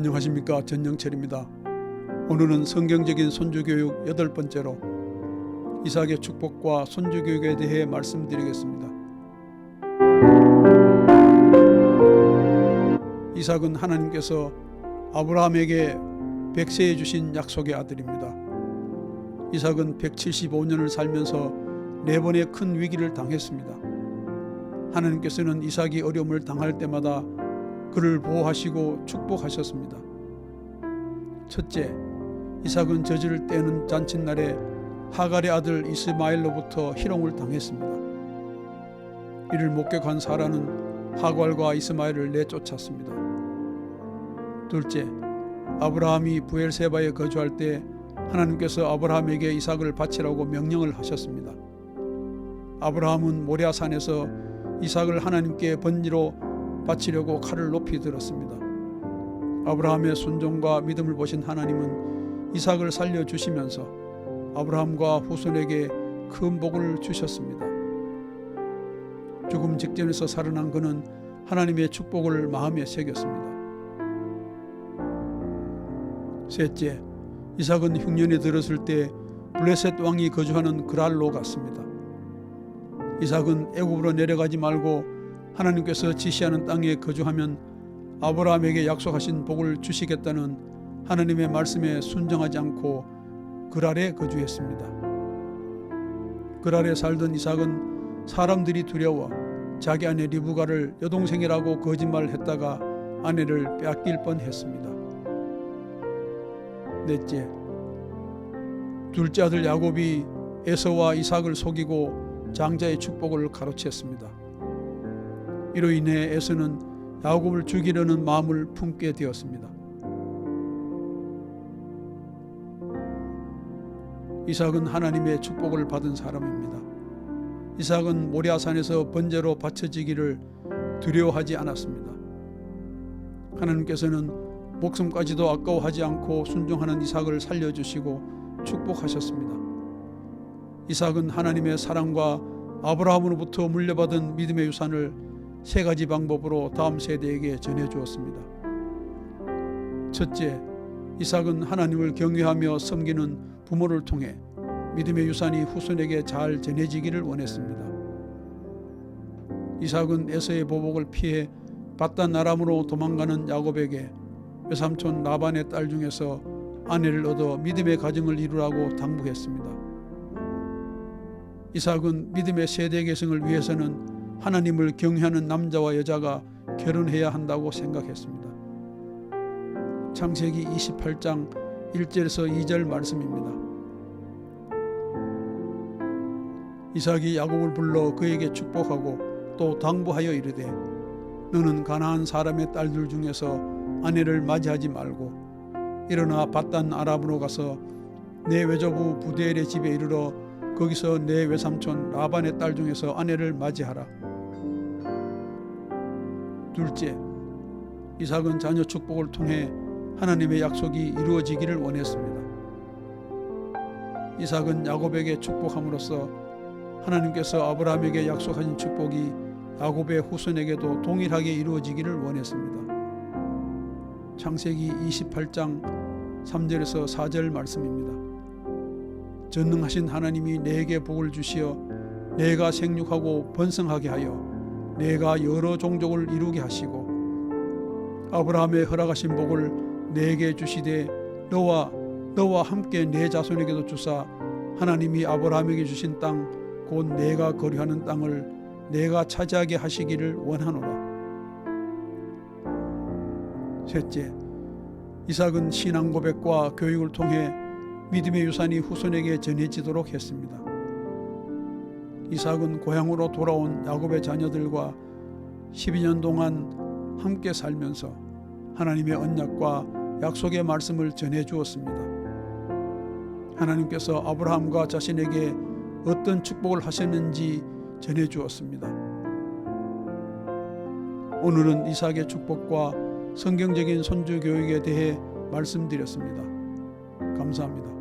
안녕하십니까, 전영철입니다. 오늘은 성경적인 손주교육 8번째로 이삭의 축복과 손주교육에 대해 말씀드리겠습니다. 이삭은 하나님께서 아브라함에게 백세에 주신 약속의 아들입니다. 이삭은 175년을 살면서 4번의 큰 위기를 당했습니다. 하나님께서는 이삭이 어려움을 당할 때마다 그를 보호하시고 축복하셨습니다. 첫째, 이삭은 젖을 떼는 잔칫날에 하갈의 아들 이스마엘로부터 희롱을 당했습니다. 이를 목격한 사라는 하갈과 이스마엘을 내쫓았습니다. 둘째, 아브라함이 브엘세바에 거주할 때 하나님께서 아브라함에게 이삭을 바치라고 명령을 하셨습니다. 아브라함은 모리아산에서 이삭을 하나님께 번제로 바치려고 칼을 높이 들었습니다. 아브라함의 순종과 믿음을 보신 하나님은 이삭을 살려주시면서 아브라함과 후손에게 큰 복을 주셨습니다. 죽음 직전에서 살아난 그는 하나님의 축복을 마음에 새겼습니다. 셋째, 이삭은 흉년에 들었을 때 블레셋 왕이 거주하는 그랄로 갔습니다. 이삭은 애굽으로 내려가지 말고 하나님께서 지시하는 땅에 거주하면 아브라함에게 약속하신 복을 주시겠다는 하나님의 말씀에 순종하지 않고 그랄에 거주했습니다. 그랄에 살던 이삭은 사람들이 두려워 자기 아내 리브가를 여동생이라고 거짓말했다가 아내를 빼앗길 뻔했습니다. 넷째, 둘째 아들 야곱이 에서와 이삭을 속이고 장자의 축복을 가로챘습니다. 이로 인해 에서는 야곱을 죽이려는 마음을 품게 되었습니다. 이삭은 하나님의 축복을 받은 사람입니다. 이삭은 모리아산에서 번제로 바쳐지기를 두려워하지 않았습니다. 하나님께서는 목숨까지도 아까워하지 않고 순종하는 이삭을 살려주시고 축복하셨습니다. 이삭은 하나님의 사랑과 아브라함으로부터 물려받은 믿음의 유산을 3가지 방법으로 다음 세대에게 전해주었습니다. 첫째, 이삭은 하나님을 경외하며 섬기는 부모를 통해 믿음의 유산이 후손에게 잘 전해지기를 원했습니다. 이삭은 에서의 보복을 피해 밧단 아람으로 도망가는 야곱에게 외삼촌 라반의 딸 중에서 아내를 얻어 믿음의 가정을 이루라고 당부했습니다. 이삭은 믿음의 세대 계승을 위해서는 하나님을 경외하는 남자와 여자가 결혼해야 한다고 생각했습니다. 창세기 28장 1절에서 2절 말씀입니다. 이삭이 야곱을 불러 그에게 축복하고 또 당부하여 이르되 너는 가나안 사람의 딸들 중에서 아내를 맞이하지 말고 일어나 밧단 아람으로 가서 내 외조부 부데엘의 집에 이르러 거기서 내 외삼촌 라반의 딸 중에서 아내를 맞이하라. 둘째, 이삭은 자녀 축복을 통해 하나님의 약속이 이루어지기를 원했습니다. 이삭은 야곱에게 축복함으로써 하나님께서 아브라함에게 약속하신 축복이 야곱의 후손에게도 동일하게 이루어지기를 원했습니다. 창세기 28장 3절에서 4절 말씀입니다. 전능하신 하나님이 내게 복을 주시어 내가 생육하고 번성하게 하여 내가 여러 종족을 이루게 하시고 아브라함의 허락하신 복을 내게 주시되 너와 함께 내 자손에게도 주사 하나님이 아브라함에게 주신 땅 곧 내가 거류하는 땅을 내가 차지하게 하시기를 원하노라. 셋째, 이삭은 신앙 고백과 교육을 통해 믿음의 유산이 후손에게 전해지도록 했습니다. 이삭은 고향으로 돌아온 야곱의 자녀들과 12년 동안 함께 살면서 하나님의 언약과 약속의 말씀을 전해 주었습니다. 하나님께서 아브라함과 자신에게 어떤 축복을 하셨는지 전해 주었습니다. 오늘은 이삭의 축복과 성경적인 손주 교육에 대해 말씀드렸습니다. 감사합니다.